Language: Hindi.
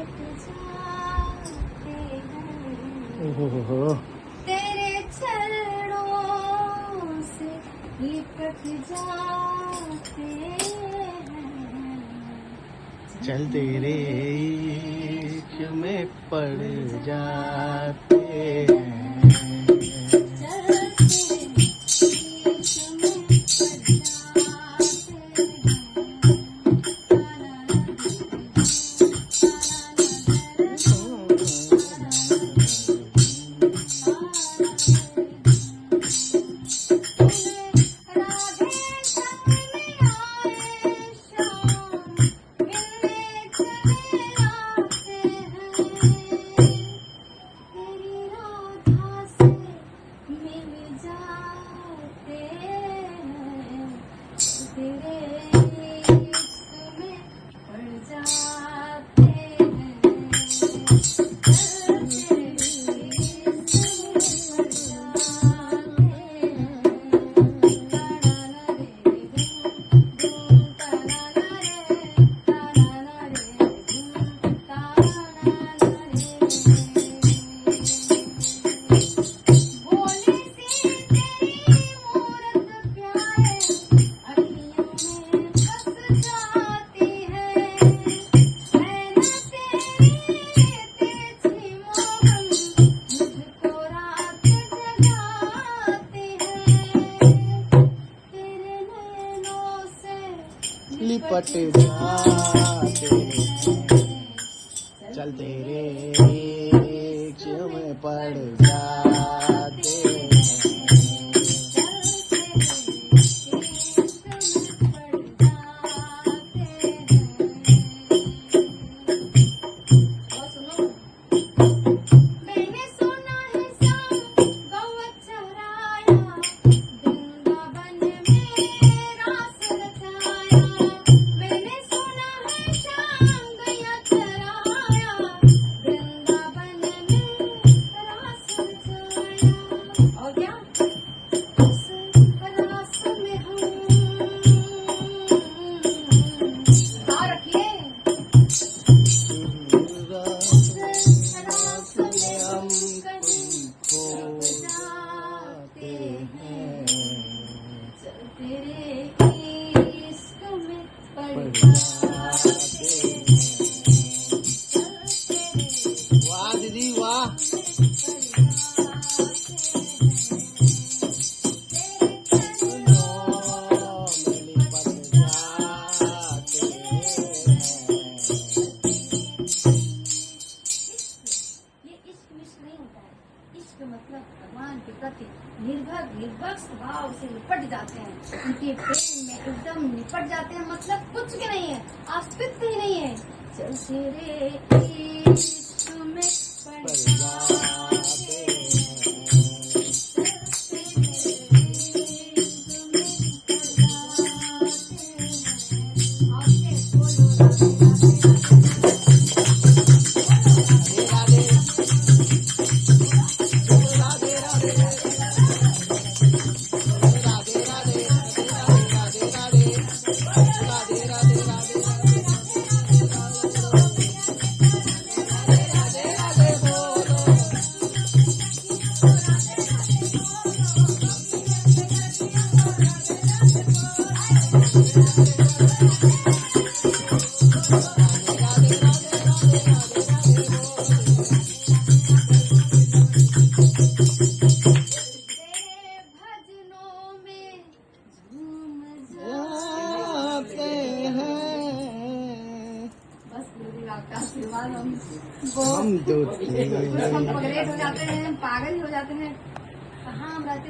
जाते हैं, ओहो, तेरे चरणों से लिपट जाते हैं, चल तेरे इश्क में पड़ जाते हैं। लिपट जाते हैं, चल तेरे इश्क में पड़ जाते हैं। वाह दीदी वाह। मतलब भगवान के प्रति निर्भर स्वभाव से निपट जाते हैं, उनके प्रेम में एकदम निपट जाते हैं। मतलब कुछ भी नहीं है, अस्तित्व ही नहीं है। चल तेरे इश्क में पड़ जाते हैं। हम तो हम पगलेट हो जाते हैं, पागल हो जाते हैं। कहाँ हम रहते